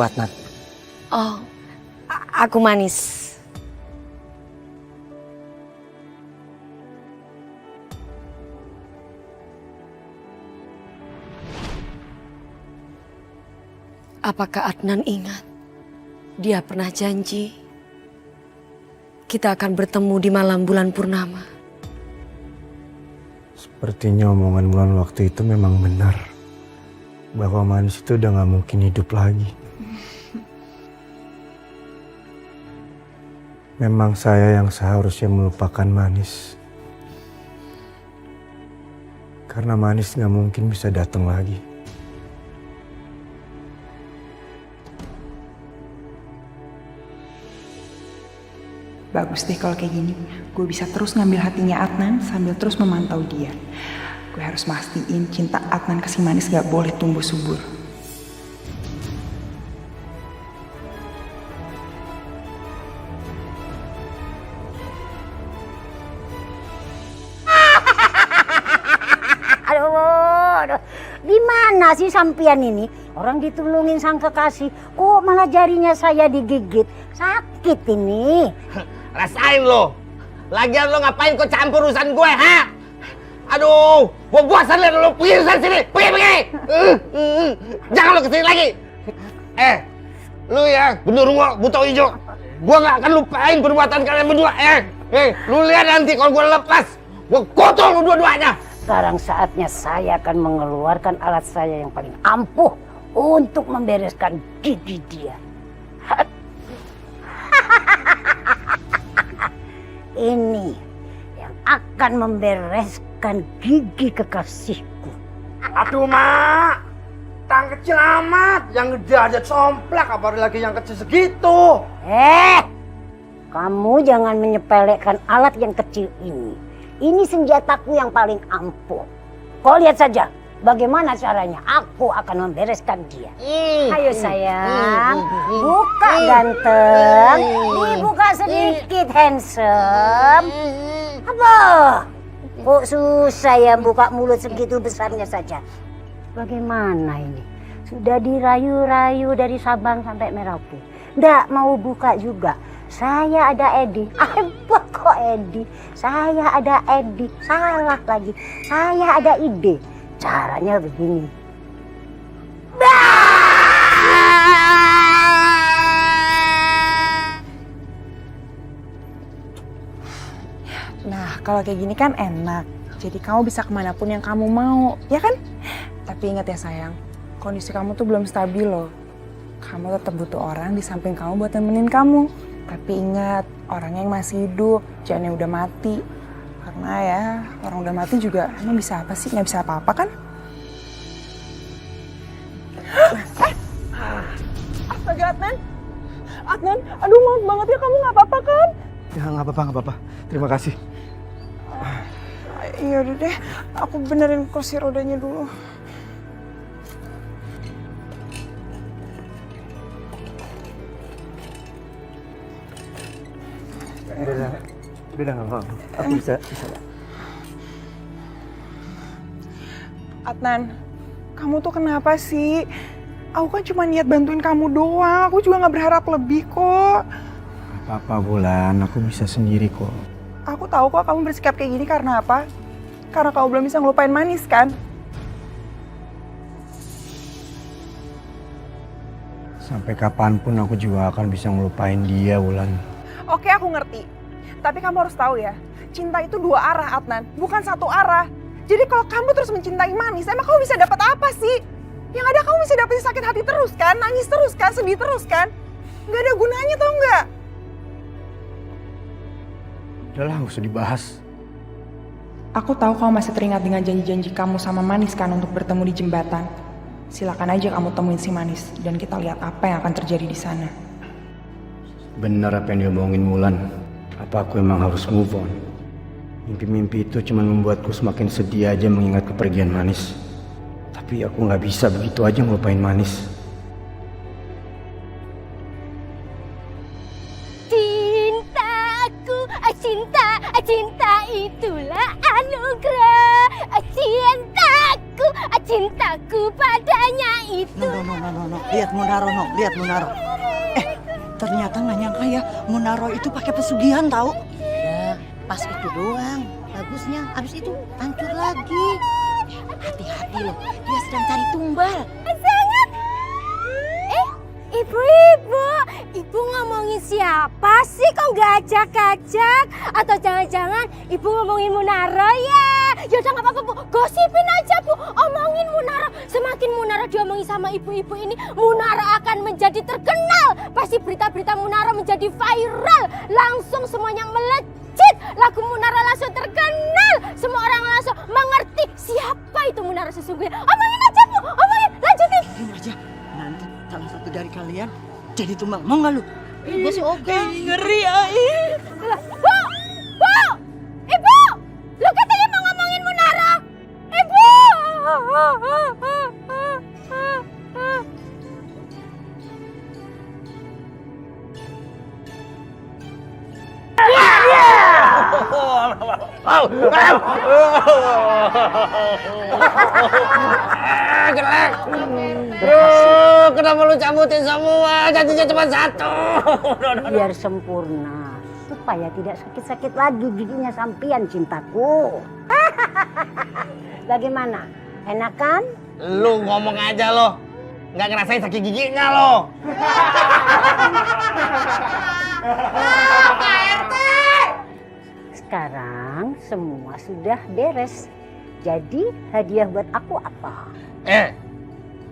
aku, Adnan. Oh, aku Manis. Apakah Adnan ingat? Dia pernah janji kita akan bertemu di malam bulan purnama. Sepertinya omongan Wulan waktu itu memang benar. Bahwa Manis itu udah gak mungkin hidup lagi. Memang saya yang seharusnya melupakan Manis. Karena Manis gak mungkin bisa datang lagi. Bagus deh kalau kayak gini. Gue bisa terus ngambil hatinya Adnan sambil terus memantau dia. Gue harus mastiin cinta Adnan ke si Manis gak boleh tumbuh subur. Aduh, di mana sih sampean ini? Orang ditulungin sang kekasih, kok malah jarinya saya digigit? Sakit ini. Rasain lo. Lagian lo ngapain kok campur urusan gue, ha? Aduh, gue bosan liat lo pergi dari sini. Pergi. Jangan lo kesini lagi. Lu ya, genderuwo buta hijau. Gue gak akan lupain perbuatan kalian berdua. Lu lihat nanti kalau gue lepas, gue kotor lu dua-duanya. Sekarang saatnya saya akan mengeluarkan alat saya yang paling ampuh untuk membereskan gigi dia. Ini yang akan membereskan gigi kekasihku. Aduh, Mak. Tang kecil amat. Yang gede aja somplak, apalagi lagi yang kecil segitu. Kamu jangan menyepelekan alat yang kecil ini. Ini senjataku yang paling ampuh. Kau lihat saja bagaimana caranya aku akan membereskan dia. Ayo sayang, buka ganteng, dibuka sedikit handsome. Apa? Kok susah ya buka mulut segitu besarnya saja? Bagaimana ini? Sudah dirayu-rayu dari Sabang sampai Merauke. Nggak mau buka juga. Saya ada Edi. Apa kok Edi? Saya ada Edi. Salah lagi. Saya ada ide. Caranya begini. Nah, kalau kayak gini kan enak. Jadi kamu bisa kemanapun yang kamu mau, ya kan? Tapi ingat ya sayang, kondisi kamu tuh belum stabil loh. Kamu tetap butuh orang di samping kamu buat nemenin kamu. Tapi ingat, orangnya yang masih hidup, jangan yang udah mati. Karena ya, orang udah mati juga emang bisa apa sih? Nggak bisa apa-apa kan? Astaga Adnan! Adnan, aduh maaf banget ya, kamu nggak apa-apa kan? Ya nggak apa-apa. Terima kasih. Iya udah deh, aku benerin kursi rodanya dulu. Udah nggak apa-apa. Aku bisa. Adnan, kamu tuh kenapa sih? Aku kan cuma niat bantuin kamu doang. Aku juga nggak berharap lebih kok. Apa-apa Wulan, aku bisa sendiri kok. Aku tahu kok kamu bersikap kayak gini karena apa? Karena kamu belum bisa ngelupain Manis kan? Sampai kapanpun aku juga akan bisa ngelupain dia, Wulan. Oke, aku ngerti. Tapi kamu harus tahu ya, cinta itu dua arah, Adnan. Bukan satu arah. Jadi kalau kamu terus mencintai Manis, emang kamu bisa dapat apa sih? Yang ada kamu bisa dapat sakit hati terus kan? Nangis terus kan? Sedih terus kan? Nggak ada gunanya tau nggak? Udahlah, gak usah dibahas. Aku tahu kamu masih teringat dengan janji-janji kamu sama Manis kan untuk bertemu di jembatan. Silakan aja kamu temuin si Manis dan kita lihat apa yang akan terjadi di sana. Benar apa yang diomongin Wulan. Apa aku emang harus move on? Mimpi-mimpi itu cuma membuatku semakin sedih aja mengingat kepergian Manis. Tapi aku nggak bisa begitu aja ngelupain Manis. Cintaku, cinta itulah anugerah. Cintaku, cintaku padanya itu. No. Lihat Munaro, lihat Munaro. Ternyata nggak nyangka ya, Munaro itu pakai pesugihan tahu. Ya, pas itu doang. Bagusnya, abis itu hancur lagi. Hati-hati loh, dia sedang cari tumbal. Sangat. Ibu ngomongin siapa sih? Kok nggak ajak-ajak? Atau jangan-jangan ibu ngomongin Munaro ya? Yaudah nggak apa-apa Bu, gosipin aja Bu, omongin Munaro. Semakin Munaro diomongin sama ibu-ibu ini, Munaro akan menjadi terkenal. Pasti berita-berita Munaro menjadi viral, langsung semuanya melejit. Lagu Munaro langsung terkenal, semua orang langsung mengerti siapa itu Munaro sesungguhnya. Omongin aja Bu, omongin, lanjutin. Ini aja, nanti salah satu dari kalian jadi tumbal. Mau nggak lu? Gue sih oke. Ngeri Ai. Bu! Ibu! Lu katanya mau ngomongin Munaro? Ibu! Gelek. Kenapa lu cabutin semua? Janjinya cuma satu. Biar sempurna, supaya tidak sakit-sakit lagi giginya sampian cintaku. Bagaimana? Enak kan? Lu ngomong aja lo. Nggak ngerasain sakit giginya lo. Sekarang semua sudah beres. Jadi hadiah buat aku apa?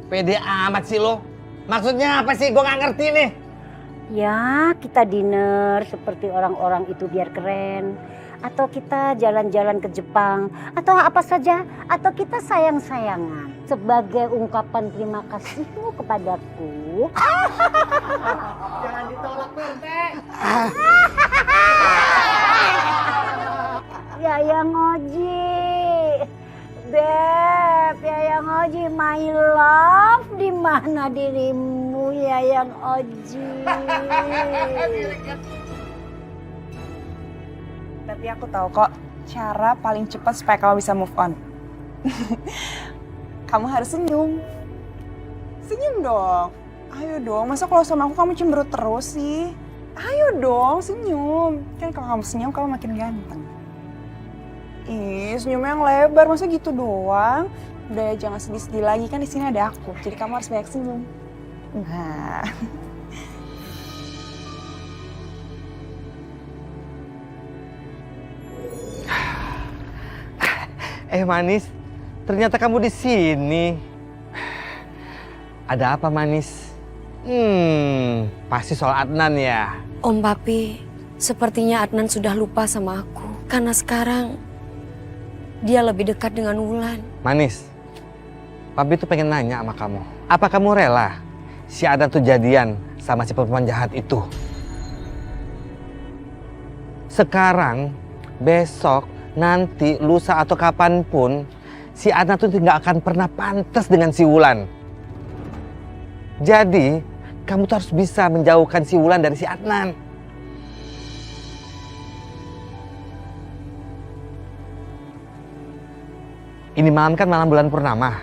Pede amat sih lo. Maksudnya apa sih? Gue nggak ngerti nih. Ya, kita dinner seperti orang-orang itu biar keren. Atau kita jalan-jalan ke Jepang. Atau apa saja. Atau kita sayang-sayangan. Sebagai ungkapan terima kasihmu kepadaku. Jangan ditolak, Bente. Yayang Oji. Beb, Yayang Oji, my love. Di mana dirimu, Yayang Oji? Tapi aku tahu kok cara paling cepat supaya kamu bisa move on. Kamu harus senyum. Senyum dong. Ayo dong, masa kalau sama aku kamu cemberut terus sih? Ayo dong, senyum. Kan kalau kamu senyum, kamu makin ganteng. Ih, senyumnya yang lebar, masa gitu doang? Udah jangan sedih-sedih lagi, kan di sini ada aku. Jadi kamu harus banyak senyum. Nah. Manis, ternyata kamu di sini. Ada apa, Manis? Pasti soal Adnan ya. Om Papi, sepertinya Adnan sudah lupa sama aku. Karena sekarang dia lebih dekat dengan Wulan. Manis, Papi tuh pengen nanya sama kamu. Apa kamu rela si Adnan tuh jadian sama si perempuan jahat itu? Sekarang, besok, nanti, lusa atau kapanpun, si Adnan tuh nggak akan pernah pantas dengan si Wulan. Jadi, kamu tuh harus bisa menjauhkan si Wulan dari si Adnan. Ini malam kan malam bulan purnama.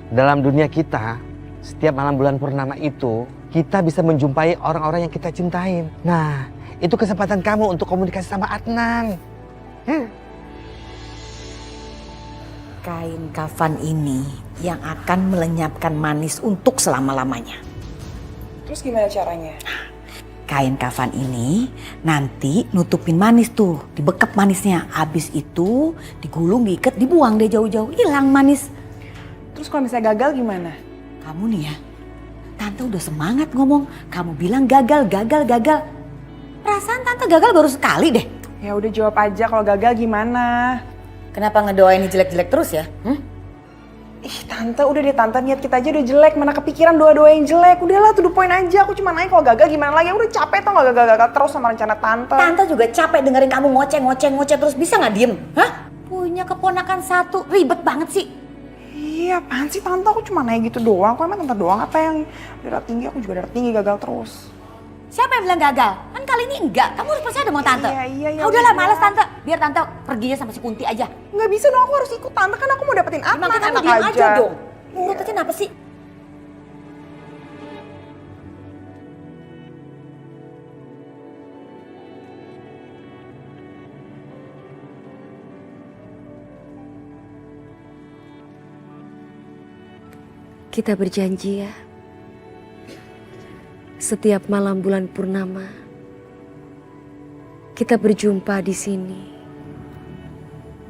Dalam dunia kita, setiap malam bulan purnama itu, kita bisa menjumpai orang-orang yang kita cintain. Nah, itu kesempatan kamu untuk komunikasi sama Adnan. Kain kafan ini yang akan melenyapkan Manis untuk selama-lamanya. Terus gimana caranya? Kain kafan ini nanti nutupin Manis tuh, dibekap Manisnya. Habis itu digulung, diikat, dibuang deh jauh-jauh, hilang Manis. Terus kalau misalnya gagal gimana? Kamu nih ya, Tante udah semangat ngomong. Kamu bilang gagal. Perasaan Tante gagal baru sekali deh. Ya udah jawab aja kalau gagal gimana? Kenapa ngedoain jelek-jelek terus ya? Ih tante, udah deh tante, niat kita aja udah jelek. Mana kepikiran doa-doa yang jelek. Udahlah to the point aja, aku cuma nanya kalau gagal gimana lagi. Udah capek tau gak gagal terus sama rencana tante. Tante juga capek dengerin kamu ngoceh terus, bisa gak diem? Hah? Punya keponakan satu, ribet banget sih. Iya apaan sih tante, aku cuma nanya gitu doang. Kok emang tante doang apa yang darah tinggi, aku juga darah tinggi gagal terus. Siapa yang bilang gagal? Kan kali ini enggak. Kamu harus percaya sama Tante. Iya. Udahlah, malas Tante. Biar Tante perginya sama si Kunti aja. Nggak bisa dong, aku harus ikut Tante, kan aku mau dapetin Adnan. Makanya kamu Enak diam aja dong. Nurut aja kenapa sih? Kita berjanji ya, setiap malam bulan purnama, kita berjumpa di sini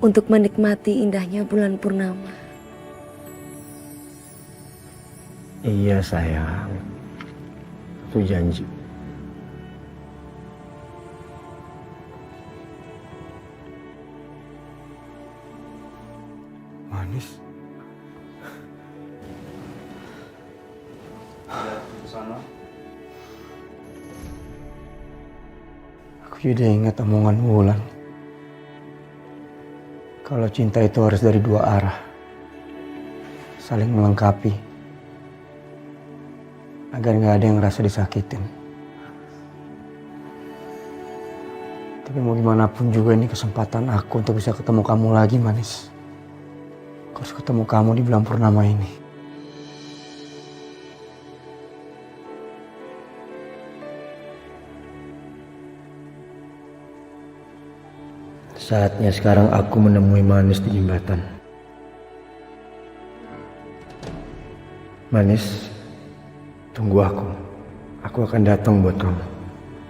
untuk menikmati indahnya bulan purnama. Iya sayang, aku janji. Manis. Aku jadi ingat omongan Wulan. Kalau cinta itu harus dari dua arah. Saling melengkapi. Agar gak ada yang ngerasa disakitin. Tapi mau gimana pun juga ini kesempatan aku untuk bisa ketemu kamu lagi, Manis. Aku harus ketemu kamu di bulan purnama ini. Saatnya sekarang aku menemui Manis di jembatan. Manis, tunggu aku. Aku akan datang buat kamu.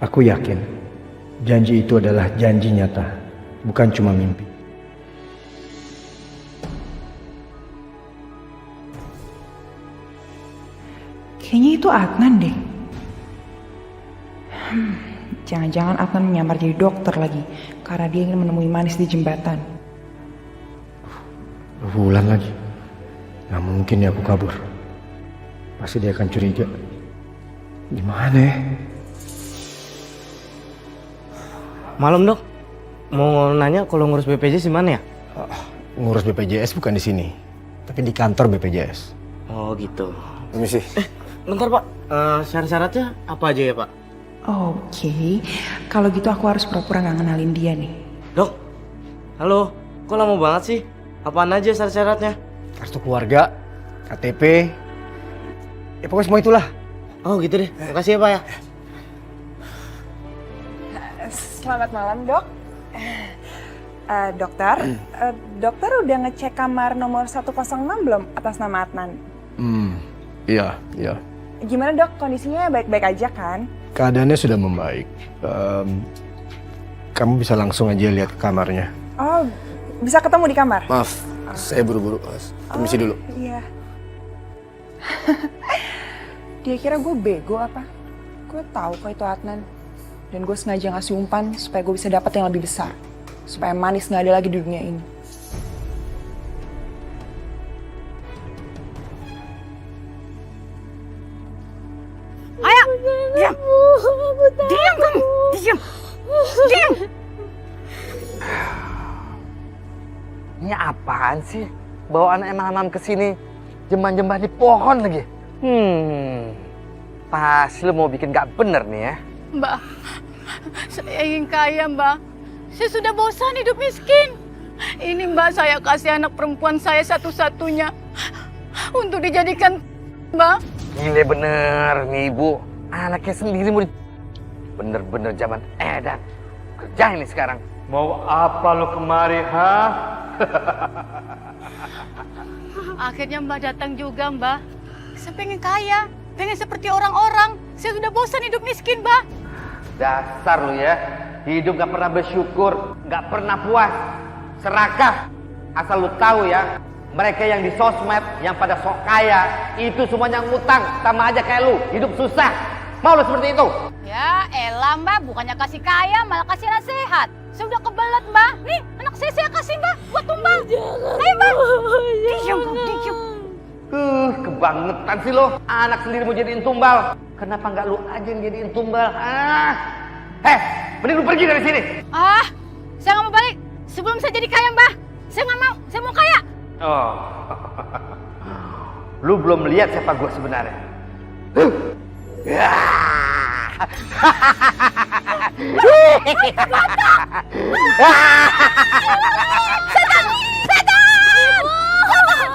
Aku yakin, janji itu adalah janji nyata, bukan cuma mimpi. Kayaknya itu Adnan deh. Jangan-jangan Adnan menyamar jadi dokter lagi karena dia ingin menemui Manis di jembatan. Wulan lagi. Gak mungkin ya aku kabur. Pasti dia akan curiga. Gimana ya? Malam dok, mau nanya kalau ngurus BPJS di mana ya? Ngurus BPJS bukan di sini, tapi di kantor BPJS. Oh gitu. Permisi. Bentar pak, syarat-syaratnya apa aja ya pak? Oke, kalau gitu aku harus pura-pura gak ngenalin dia nih. Dok, halo, kok lama banget sih? Apaan aja syarat-syaratnya? Kartu keluarga, KTP, ya pokoknya semua itulah. Oh gitu deh, makasih ya pak ya. Selamat malam dok. Dokter udah ngecek kamar nomor 106 belum atas nama Adnan? Iya. Gimana dok, kondisinya baik-baik aja kan? Keadaannya sudah membaik. Kamu bisa langsung aja lihat ke kamarnya. Oh, bisa ketemu di kamar? Maaf, saya buru-buru. Permisi dulu. Iya. Dia kira gue bego apa? Gue tahu kok itu Adnan. Dan gue sengaja ngasih umpan supaya gue bisa dapat yang lebih besar. Supaya Manis nggak ada lagi di dunia ini. Ayo, diam. Diam kamu, diam. Diam. Ini apaan sih? Bawa anak malam ke sini, jembah-jembah di pohon lagi. Pas lu mau bikin gak bener nih ya. Mbak, saya ingin kaya, Mbak. Saya sudah bosan hidup miskin. Ini Mbak, saya kasih anak perempuan saya satu-satunya untuk dijadikan, Mbak. Gile bener nih ibu, anaknya sendiri mau bener-bener zaman edan. Kerja ini sekarang. Mau apa lo kemari, ha? Akhirnya Mbak datang juga, Mbak. Saya pengen kaya, pengen seperti orang-orang. Saya sudah bosan hidup miskin, Mbak. Dasar lu ya, hidup gak pernah bersyukur, gak pernah puas, serakah. Asal lu tahu ya, mereka yang di sosmed, yang pada sok kaya, itu semuanya ngutang, sama aja kayak lu, hidup susah. Mau lu seperti itu? Ya elah, Mbak, bukannya kasih kaya, malah kasih nasihat. Saya udah kebelet, Mbak. Nih, anak saya kasih, Mbak, buat tumbal. Ayo, Mbak. Diam, diam. Kebangetan sih lo, anak sendiri mau jadiin tumbal. Kenapa nggak lu aja yang jadiin tumbal? Mending lu pergi dari sini. Saya nggak mau balik. Sebelum saya jadi kaya, Mbak. Saya nggak mau, saya mau kaya. Oh, lu belum lihat siapa gue sebenarnya.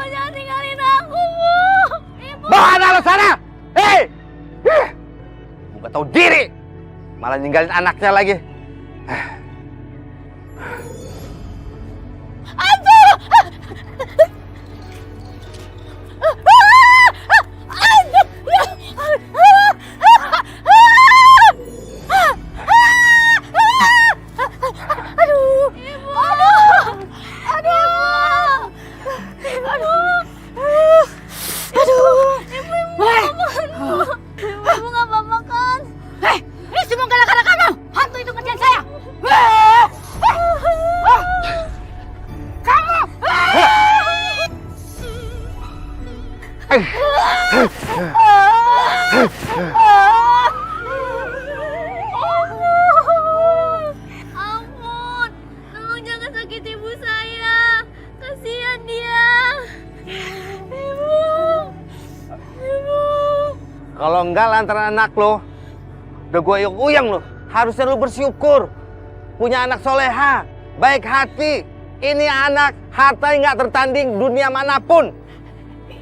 Jangan tinggalin aku, Bu. Ibu. Bawa anak lo sana! Hei! Kamu gak tahu diri! Malah ninggalin anaknya lagi. Ibu nggak apa-apa kan? Hei, ini semua gara-gara kamu. Hantu itu kerjaan saya. Kamu. Ampun, tolong jangan sakiti ibu saya. Kasihan dia. Ibu. Ibu. Kalau enggak lantaran anak lo, udah gue uyang lo. Harusnya lo bersyukur. Punya anak soleha, baik hati. Ini anak, harta yang nggak tertanding dunia manapun.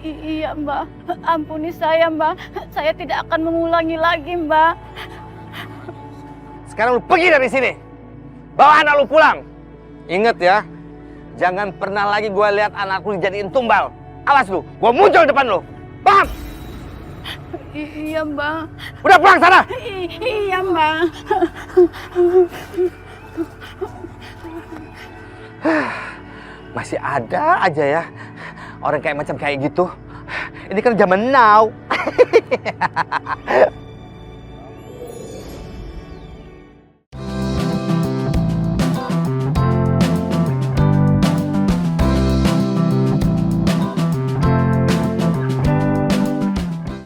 Iya Mbak, ampuni saya Mbak. Saya tidak akan mengulangi lagi Mbak. Sekarang lu pergi dari sini. Bawa anak lu pulang. Ingat ya, jangan pernah lagi gue lihat anak lu dijadiin tumbal. Awas lu, gue muncul depan lu. Paham? Iya Mbak. Udah pulang sana. Iya Mbak. Masih ada aja ya orang kayak macam kayak gitu. Ini kan zaman now.